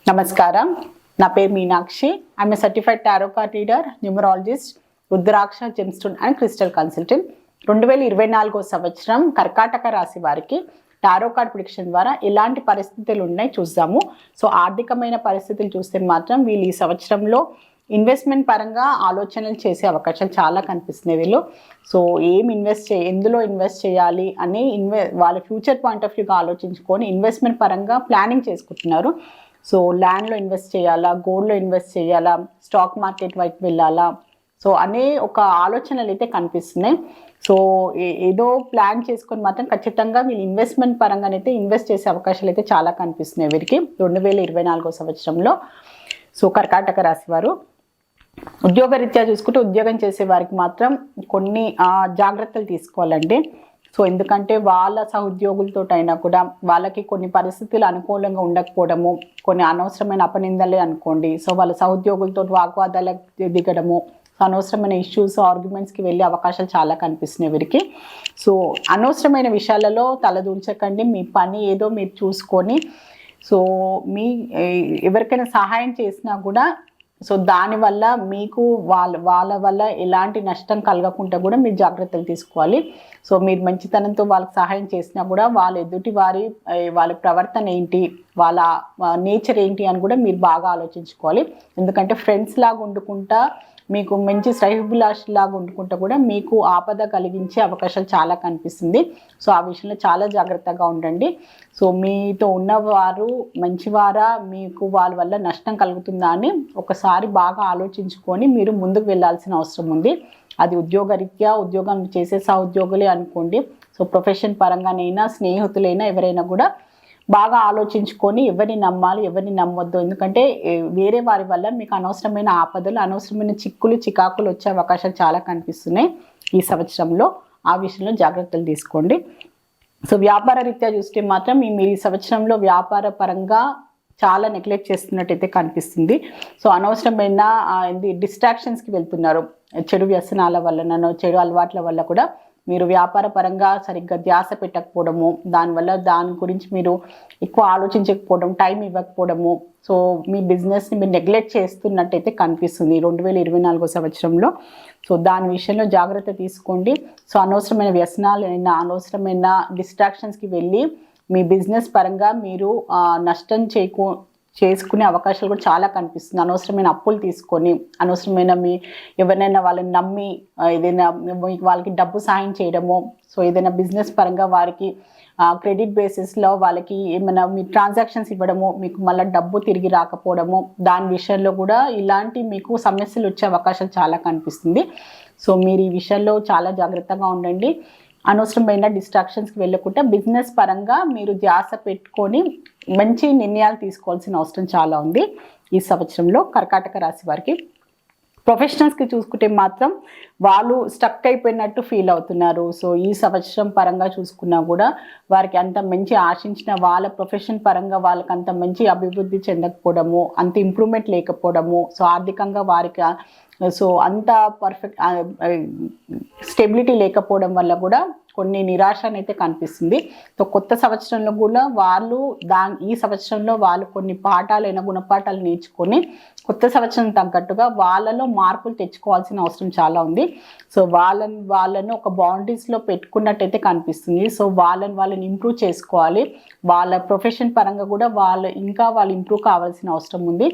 నమస్కారం. నా పేరు Meenakshi. I'm a certified tarot card reader, numerologist, rudraksha gemstone and crystal consultant. 2024 సంవత్సరం కర్కాటక రాశి వారికి టారో కార్డ్ ప్రిడిక్షన్ ద్వారా ఎలాంటి పరిస్థితులు ఉన్నాయి చూద్దాము. సో ఆర్థికమైన పరిస్థితులు చూస్తే మాత్రం వీళ్ళు ఈ సంవత్సరంలో ఇన్వెస్ట్మెంట్ పరంగా ఆలోచనలు చేసే అవకాశాలు చాలా కనిపిస్తున్నాయి వీళ్ళు. సో ఎందులో ఇన్వెస్ట్ చేయాలి అని వాళ్ళ ఫ్యూచర్ పాయింట్ ఆఫ్ వ్యూగా ఆలోచించుకొని ఇన్వెస్ట్మెంట్ పరంగా ప్లానింగ్ చేసుకుంటున్నారు. సో ల్యాండ్లో ఇన్వెస్ట్ చేయాలా, గోల్డ్లో ఇన్వెస్ట్ చేయాలా, స్టాక్ మార్కెట్ వైపు వెళ్ళాలా, సో అనే ఒక ఆలోచనలు అయితే కనిపిస్తున్నాయి. సో ఏదో ప్లాన్ చేసుకొని మాత్రం ఖచ్చితంగా వీళ్ళు ఇన్వెస్ట్మెంట్ పరంగానైతే ఇన్వెస్ట్ చేసే అవకాశాలు అయితే చాలా కనిపిస్తున్నాయి వీరికి 2024 సంవత్సరంలో. సో కర్కాటక రాశి వారు ఉద్యోగరీత్యా చూసుకుంటే ఉద్యోగం చేసే వారికి మాత్రం కొన్ని జాగ్రత్తలు తీసుకోవాలండి. సో ఎందుకంటే వాళ్ళ సహోద్యోగులతో అయినా కూడా వాళ్ళకి కొన్ని పరిస్థితులు అనుకూలంగా ఉండకపోవడము, కొన్ని అనవసరమైన అపనిందలే అనుకోండి. సో వాళ్ళ సహోద్యోగులతో వాగ్వాదాలకు దిగడము, అనవసరమైన ఇష్యూస్, ఆర్గ్యుమెంట్స్కి వెళ్ళే అవకాశాలు చాలా కనిపిస్తున్నాయి వీరికి. సో అనవసరమైన విషయాలలో తలదూర్చకండి. మీ పని ఏదో మీరు చూసుకొని, సో ఎవరికైనా సహాయం చేసినా కూడా సో దానివల్ల మీకు వాళ్ళ వల్ల ఎలాంటి నష్టం కలగకుండా కూడా మీరు జాగ్రత్తలు తీసుకోవాలి. సో మీరు మంచితనంతో వాళ్ళకి సహాయం చేసినా కూడా వాళ్ళ ప్రవర్తన ఏంటి, వాళ్ళ నేచర్ ఏంటి అని కూడా మీరు బాగా ఆలోచించుకోవాలి. ఎందుకంటే ఫ్రెండ్స్ లాగా వండుకుంటా, మీకు మంచి శ్రేయోభిలాషులాగా వండుకుంటా కూడా మీకు ఆపద కలిగించే అవకాశాలు చాలా కనిపిస్తుంది. సో ఆ విషయంలో చాలా జాగ్రత్తగా ఉండండి. సో మీతో ఉన్నవారు మంచివారా, మీకు వాళ్ళ వల్ల నష్టం కలుగుతుందా అని ఒకసారి బాగా ఆలోచించుకొని మీరు ముందుకు వెళ్ళాల్సిన అవసరం ఉంది. అది ఉద్యోగరీత్యా ఉద్యోగం చేసే సహోద్యోగులే అనుకోండి, సో ప్రొఫెషన్ పరంగానైనా, స్నేహితులైనా ఎవరైనా కూడా బాగా ఆలోచించుకొని ఎవరిని నమ్మాలి, ఎవరిని నమ్మొద్దు. ఎందుకంటే వేరే వారి వల్ల మీకు అనవసరమైన ఆపదలు, అనవసరమైన చికాకులు వచ్చే అవకాశాలు చాలా కనిపిస్తున్నాయి ఈ సంవత్సరంలో. ఆ విషయంలో జాగ్రత్తలు తీసుకోండి. సో వ్యాపార రీత్యా చూస్తే మాత్రం మీరు ఈ సంవత్సరంలో వ్యాపార పరంగా చాలా నెగ్లెక్ట్ చేస్తున్నట్టయితే కనిపిస్తుంది. సో అనవసరమైన డిస్ట్రాక్షన్స్కి వెళ్తున్నారు. చెడు వ్యసనాల వల్లనో, చెడు అలవాట్ల వల్ల కూడా మీరు వ్యాపార పరంగా సరిగ్గా ధ్యాస పెట్టకపోవడము, దాని గురించి మీరు ఎక్కువ ఆలోచించకపోవడం, టైం ఇవ్వకపోవడము, సో మీ బిజినెస్ని మీరు నెగ్లెక్ట్ చేస్తున్నట్టయితే కనిపిస్తుంది 2024 సంవత్సరంలో. సో దాని విషయంలో జాగ్రత్త తీసుకోండి. సో అనవసరమైన వ్యసనాలైనా, అనవసరమైన డిస్ట్రాక్షన్స్కి వెళ్ళి మీ బిజినెస్ పరంగా మీరు నష్టం చేసుకునే అవకాశాలు కూడా చాలా కనిపిస్తుంది. అనవసరమైన అప్పులు తీసుకొని, అనవసరమైన ఎవరినైనా వాళ్ళని నమ్మి ఏదైనా వాళ్ళకి డబ్బు సాయం చేయడము, సో ఏదైనా బిజినెస్ పరంగా వారికి క్రెడిట్ బేసిస్లో వాళ్ళకి ఏమైనా మీ ట్రాన్సాక్షన్స్ ఇవ్వడము, మీకు మళ్ళీ డబ్బు తిరిగి రాకపోవడము, దాని విషయంలో కూడా ఇలాంటి మీకు సమస్యలు వచ్చే అవకాశాలు చాలా కనిపిస్తుంది. సో మీరు ఈ విషయంలో చాలా జాగ్రత్తగా ఉండండి. అనవసరమైన డిస్ట్రాక్షన్స్కి వెళ్ళకుండా బిజినెస్ పరంగా మీరు ధ్యాస పెట్టుకొని మంచి నిర్ణయాలు తీసుకోవాల్సిన అవసరం చాలా ఉంది ఈ సంవత్సరంలో కర్కాటక రాశి వారికి. ప్రొఫెషనల్స్కి చూసుకుంటే మాత్రం వాళ్ళు స్టక్ అయిపోయినట్టు ఫీల్ అవుతున్నారు. సో ఈ సంవత్సరం పరంగా చూసుకున్నా కూడా వారికి అంత మంచి ఆశించిన వాళ్ళ ప్రొఫెషన్ పరంగా వాళ్ళకి అంత మంచి అభివృద్ధి చెందకపోవడము, అంత ఇంప్రూవ్మెంట్ లేకపోవడము, సో ఆర్థికంగా వారికి సో అంత పర్ఫెక్ట్ స్టెబిలిటీ లేకపోవడం వల్ల కూడా కొన్ని నిరాశ అయితే కనిపిస్తుంది. సో కొత్త సంవత్సరంలో కూడా ఈ సంవత్సరంలో వాళ్ళు కొన్ని గుణపాఠాలు నేర్చుకొని కొత్త సంవత్సరం తగ్గట్టుగా వాళ్ళలో మార్పులు తెచ్చుకోవాల్సిన అవసరం చాలా ఉంది. సో వాళ్ళను ఒక బౌండరీస్లో పెట్టుకున్నట్టయితే కనిపిస్తుంది. సో వాళ్ళని ఇంప్రూవ్ చేసుకోవాలి. వాళ్ళ ప్రొఫెషన్ పరంగా కూడా వాళ్ళు ఇంప్రూవ్ కావాల్సిన అవసరం ఉంది.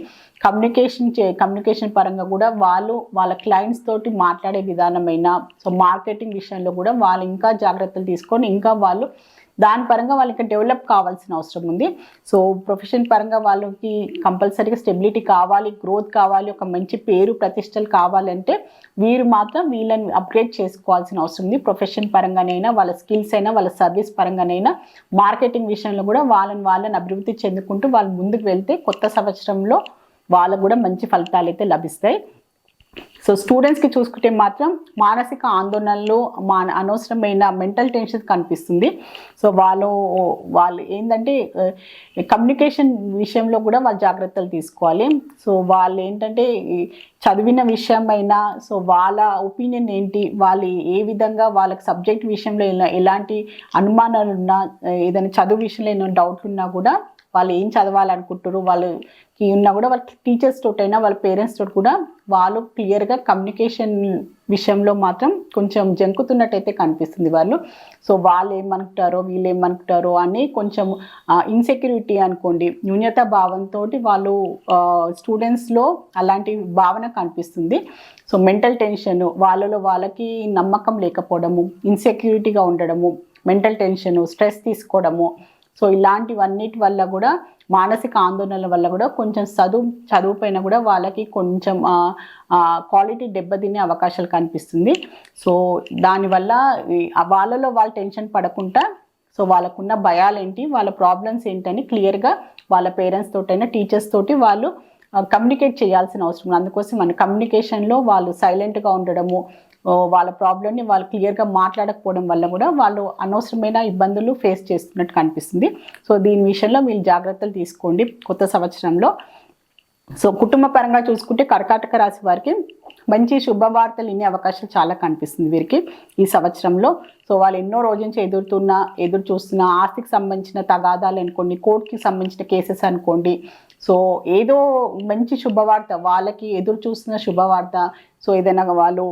కమ్యూనికేషన్ పరంగా కూడా వాళ్ళ క్లయింట్స్ తోటి మాట్లాడే విధానమైనా, సో మార్కెటింగ్ విషయంలో కూడా వాళ్ళు ఇంకా జాగ్రత్తలు తీసుకొని ఇంకా దాని పరంగా వాళ్ళకి డెవలప్ కావాల్సిన అవసరం ఉంది. సో ప్రొఫెషన్ పరంగా వాళ్ళకి కంపల్సరీగా స్టెబిలిటీ కావాలి, గ్రోత్ కావాలి, ఒక మంచి పేరు ప్రతిష్టలు కావాలంటే వీళ్ళని అప్గ్రేడ్ చేసుకోవాల్సిన అవసరం ఉంది. ప్రొఫెషన్ పరంగానైనా, వాళ్ళ స్కిల్స్ అయినా, వాళ్ళ సర్వీస్ పరంగానైనా, మార్కెటింగ్ విషయంలో కూడా వాళ్ళని అభివృద్ధి చెందుకుంటూ వాళ్ళు ముందుకు వెళ్తే కొత్త సంవత్సరంలో వాళ్ళకు కూడా మంచి ఫలితాలు అయితే లభిస్తాయి. సో స్టూడెంట్స్కి చూసుకుంటే మాత్రం మానసిక ఆందోళనలు, అనవసరమైన మెంటల్ టెన్షన్ కనిపిస్తుంది. సో వాళ్ళు ఏంటంటే కమ్యూనికేషన్ విషయంలో కూడా వాళ్ళు జాగ్రత్తలు తీసుకోవాలి. సో వాళ్ళు ఏంటంటే చదివిన విషయమైనా, సో వాళ్ళ ఒపీనియన్ ఏంటి, వాళ్ళు ఏ విధంగా వాళ్ళకి సబ్జెక్ట్ విషయంలో ఎలాంటి అనుమానాలు ఉన్నా, ఏదైనా చదువు విషయంలో ఏమైనా డౌట్లు ఉన్నా కూడా వాళ్ళు ఏం చదవాలనుకుంటారు, వాళ్ళకి ఉన్నా కూడా వాళ్ళ టీచర్స్ తోటైనా వాళ్ళ పేరెంట్స్ తోటి కూడా వాళ్ళు క్లియర్గా కమ్యూనికేషన్ విషయంలో మాత్రం కొంచెం జంకుతున్నట్టయితే కనిపిస్తుంది వాళ్ళు. సో వాళ్ళు ఏమనుకుంటారో వీళ్ళు ఏమనుకుంటారో అని కొంచెం ఇన్సెక్యూరిటీ అనుకోండి, న్యూన్యత భావంతో వాళ్ళు స్టూడెంట్స్లో అలాంటి భావన కనిపిస్తుంది. సో మెంటల్ టెన్షన్, వాళ్ళకి నమ్మకం లేకపోవడము, ఇన్సెక్యూరిటీగా ఉండడము, మెంటల్ టెన్షన్, స్ట్రెస్ తీసుకోవడము, సో ఇలాంటివన్నిటి వల్ల కూడా మానసిక ఆందోళనల వల్ల కూడా కొంచెం చదువు పైన కూడా వాళ్ళకి కొంచెం క్వాలిటీ దెబ్బతినే అవకాశాలు కనిపిస్తుంది. సో దానివల్ల వాళ్ళలో వాళ్ళు టెన్షన్ పడకుండా సో వాళ్ళకున్న భయాలేంటి, వాళ్ళ ప్రాబ్లమ్స్ ఏంటని క్లియర్గా వాళ్ళ పేరెంట్స్ తోటైనా టీచర్స్ తోటి వాళ్ళు కమ్యూనికేట్ చేయాల్సిన అవసరం. అందుకోసం మన కమ్యూనికేషన్లో వాళ్ళు సైలెంట్గా ఉండడము, వాళ్ళ ప్రాబ్లమ్ని వాళ్ళు క్లియర్గా మాట్లాడకపోవడం వల్ల కూడా వాళ్ళు అనవసరమైన ఇబ్బందులు ఫేస్ చేస్తున్నట్టు కనిపిస్తుంది. సో దీని విషయంలో మీరు జాగ్రత్తలు తీసుకోండి కొత్త సంవత్సరంలో. సో కుటుంబ పరంగా చూసుకుంటే కర్కాటక రాశి వారికి మంచి శుభవార్తలు వినే అవకాశాలు చాలా కనిపిస్తుంది వీరికి ఈ సంవత్సరంలో. సో వాళ్ళు ఎన్నో రోజు నుంచి ఎదురు చూస్తున్న ఆస్తికి సంబంధించిన తగాదాలు అనుకోండి, కోర్టుకి సంబంధించిన కేసెస్ అనుకోండి, సో ఏదో మంచి శుభవార్త వాళ్ళకి ఎదురు చూస్తున్న శుభవార్త. సో ఏదైనా వాళ్ళు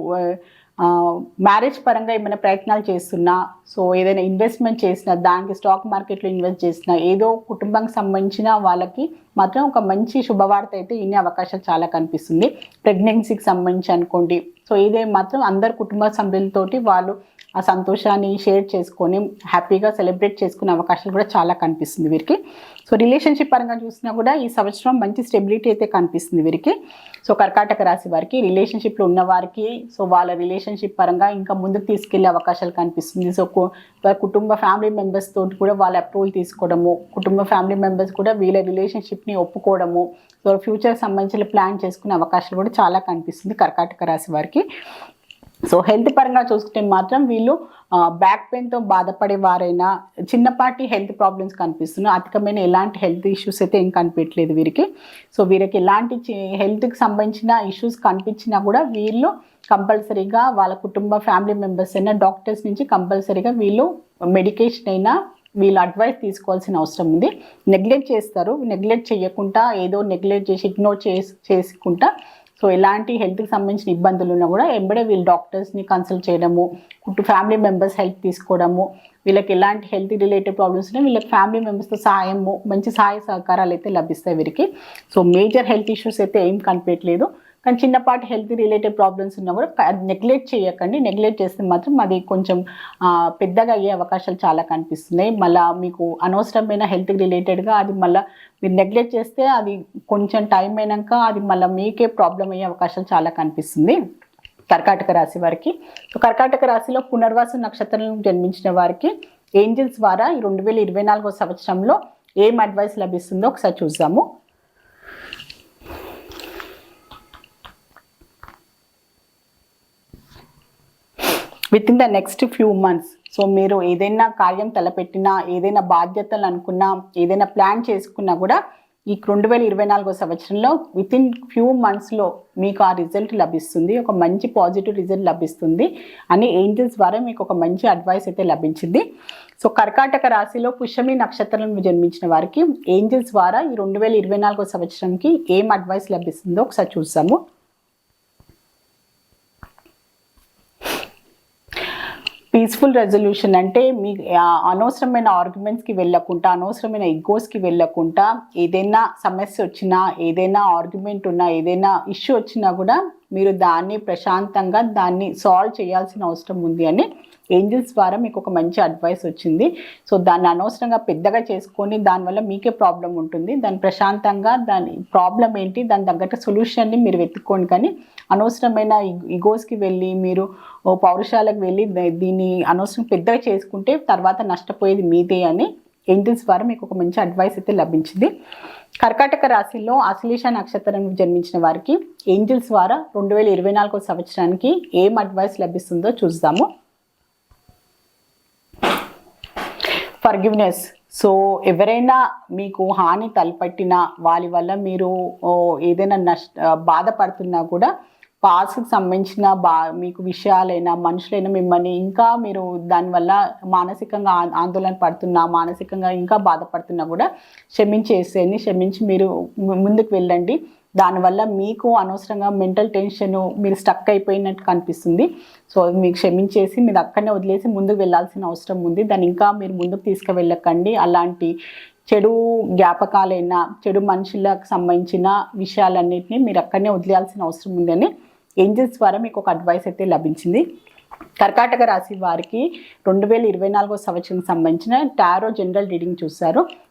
మ్యారేజ్ పరంగా ఏమైనా ప్రయత్నాలు చేస్తున్నా, సో ఏదైనా ఇన్వెస్ట్మెంట్ చేసినా, దానికి స్టాక్ మార్కెట్లో ఇన్వెస్ట్ చేసినా, ఏదో కుటుంబానికి సంబంధించిన వాళ్ళకి మాత్రం ఒక మంచి శుభవార్త అయితే వినే అవకాశాలు చాలా కనిపిస్తుంది. ప్రెగ్నెన్సీకి సంబంధించి అనుకోండి, సో ఇదే మాత్రం అందరు కుటుంబ సభ్యులతోటి వాళ్ళు ఆ సంతోషాన్ని షేర్ చేసుకొని హ్యాపీగా సెలబ్రేట్ చేసుకునే అవకాశాలు కూడా చాలా కనిపిస్తుంది వీరికి. సో రిలేషన్షిప్ పరంగా చూసినా కూడా ఈ సంవత్సరం మంచి స్టెబిలిటీ అయితే కనిపిస్తుంది వీరికి. సో కర్కాటక రాశి వారికి రిలేషన్షిప్లో ఉన్న వారికి సో వాళ్ళ రిలేషన్షిప్ పరంగా ఇంకా ముందుకు తీసుకెళ్లే అవకాశాలు కనిపిస్తుంది. సో కుటుంబ ఫ్యామిలీ మెంబర్స్ తోటి కూడా వాళ్ళ అప్రూవల్ తీసుకోవడము, కుటుంబ ఫ్యామిలీ మెంబర్స్ కూడా వీళ్ళ రిలేషన్షిప్ని ఒప్పుకోవడము, సో ఫ్యూచర్ సంబంధించిన ప్లాన్ చేసుకునే అవకాశాలు కూడా చాలా కనిపిస్తుంది కర్కాటక రాశి వారికి. సో హెల్త్ పరంగా చూసుకుంటే మాత్రం వీళ్ళు బ్యాక్ పెయిన్తో బాధపడే వారైనా, చిన్నపాటి హెల్త్ ప్రాబ్లమ్స్ కనిపిస్తున్నాయి, అధికమైన ఎలాంటి హెల్త్ ఇష్యూస్ అయితే ఏం కనిపించలేదు వీరికి. సో వీరికి ఎలాంటి హెల్త్కి సంబంధించిన ఇష్యూస్ కనిపించినా కూడా వీళ్ళు కంపల్సరీగా వాళ్ళ కుటుంబ ఫ్యామిలీ మెంబర్స్ అయినా డాక్టర్స్ నుంచి కంపల్సరీగా వీళ్ళు మెడికేషన్ అయినా వీళ్ళు అడ్వైస్ తీసుకోవాల్సిన అవసరం ఉంది. నెగ్లెక్ట్ చేస్తారు, నెగ్లెక్ట్ చేయకుండా ఏదో నెగ్లెక్ట్ చేసి ఇగ్నోర్ చేసుకుంటా సో ఎలాంటి హెల్త్కి సంబంధించిన ఇబ్బందులు ఉన్నా కూడా ఎంబడే వీళ్ళు డాక్టర్స్ని కన్సల్ట్ చేయడము, ఫ్యామిలీ మెంబర్స్ హెల్ప్ తీసుకోవడము, వీళ్ళకి ఎలాంటి హెల్త్ రిలేటెడ్ ప్రాబ్లమ్స్ ఉన్నాయి వీళ్ళకి ఫ్యామిలీ మెంబర్స్తో సహాయము, మంచి సహాయ సహకారాలు అయితే లభిస్తాయి వీరికి. సో మేజర్ హెల్త్ ఇష్యూస్ అయితే ఏం కనిపించలేదు, కానీ చిన్నపాటి హెల్త్ రిలేటెడ్ ప్రాబ్లమ్స్ ఉన్నా కూడా నెగ్లెక్ట్ చేయకండి. నెగ్లెక్ట్ చేస్తే మాత్రం అది కొంచెం పెద్దగా అయ్యే అవకాశాలు చాలా కనిపిస్తున్నాయి. మళ్ళీ మీకు అనవసరమైన హెల్త్ రిలేటెడ్గా అది మళ్ళీ మీరు నెగ్లెక్ట్ చేస్తే అది కొంచెం టైం అయినాక అది మళ్ళీ మీకే ప్రాబ్లం అయ్యే అవకాశాలు చాలా కనిపిస్తుంది కర్కాటక రాశి వారికి. సో కర్కాటక రాశిలో పునర్వాసు నక్షత్రం జన్మించిన వారికి ఏంజిల్స్ ద్వారా ఈ 2024 సంవత్సరంలో ఏం అడ్వైస్ లభిస్తుందో ఒకసారి చూద్దాము. With in the next few months so మీరు ఏదైనా కార్యం తలపెట్టినా, ఏదైనా బాధ్యతలు అనుకున్నా, ఏదైనా ప్లాన్ చేసుకున్నా కూడా ఈ 2024 సంవత్సరంలో విత్ ఇన్ ఫ్యూ మంత్స్లో మీకు ఆ రిజల్ట్ లభిస్తుంది, ఒక మంచి పాజిటివ్ రిజల్ట్ లభిస్తుంది అని ఏంజల్స్ ద్వారా మీకు ఒక మంచి అడ్వైస్ అయితే లభించింది. సో కర్కాటక రాశిలో పుష్యమి నక్షత్రం జన్మించిన వారికి ఏంజల్స్ ద్వారా ఈ 2024 సంవత్సరంకి ఏం అడ్వైస్ లభిస్తుందో ఒకసారి చూసాము. పీస్ఫుల్ రెజల్యూషన్ అంటే మీ అనవసరమైన ఆర్గ్యుమెంట్స్కి వెళ్ళకుండా, అనవసరమైన ఇగోస్కి వెళ్ళకుండా, ఏదైనా సమస్య వచ్చినా, ఏదైనా ఆర్గ్యుమెంట్ ఉన్నా, ఏదైనా ఇష్యూ వచ్చినా కూడా మీరు దాన్ని ప్రశాంతంగా దాన్ని సాల్వ్ చేయాల్సిన అవసరం ఉంది అని ఏంజిల్స్ ద్వారా మీకు ఒక మంచి అడ్వైస్ వచ్చింది. సో దాన్ని అనవసరంగా పెద్దగా చేసుకొని దానివల్ల మీకే ప్రాబ్లం ఉంటుంది. దాన్ని ప్రశాంతంగా దాని ప్రాబ్లం ఏంటి, దాని తగ్గట్టు సొల్యూషన్ని మీరు వెతుక్కోండి. కానీ అనవసరమైన ఇగోస్కి వెళ్ళి మీరు పౌరుషాలకు వెళ్ళి దీన్ని అనవసరం పెద్దగా చేసుకుంటే తర్వాత నష్టపోయేది మీదే అని ఏంజిల్స్ ద్వారా మీకు ఒక మంచి అడ్వైస్ అయితే లభించింది. కర్కాటక రాశిలో ఆశ్లేష నక్షత్రం జన్మించిన వారికి ఏంజిల్స్ ద్వారా 2024 సంవత్సరానికి ఏం అడ్వైస్ లభిస్తుందో చూద్దాము. ఫర్గివ్నెస్. సో ఎవరైనా మీకు హాని తలపెట్టినా, వాళ్ళ వల్ల మీరు ఏదైనా బాధపడుతున్నా కూడా పాస్ట్కి సంబంధించిన మీకు విషయాలైనా మనుషులైనా మిమ్మల్ని ఇంకా మీరు దానివల్ల మానసికంగా ఆందోళన పడుతున్నా, మానసికంగా ఇంకా బాధపడుతున్నా కూడా క్షమించేసేయండి. క్షమించి మీరు ముందుకు వెళ్ళండి. దానివల్ల మీకు అనవసరంగా మెంటల్ టెన్షన్, మీరు స్టక్ అయిపోయినట్టు కనిపిస్తుంది. సో మీకు క్షమించేసి మీరు అక్కడనే వదిలేసి ముందుకు వెళ్ళాల్సిన అవసరం ఉంది. దాన్ని ఇంకా మీరు ముందుకు తీసుకువెళ్ళకండి. అలాంటి చెడు జ్ఞాపకాలైనా, చెడు మనుషులకు సంబంధించిన విషయాలన్నింటినీ మీరు అక్కడనే వదిలేయాల్సిన అవసరం ఉందని ఏంజల్స్ ద్వారా మీకు ఒక అడ్వైస్ అయితే లభించింది. కర్కాటక రాశి వారికి 2024 సంవత్సరం సంబంధించిన టారో జనరల్ రీడింగ్ చూశారు.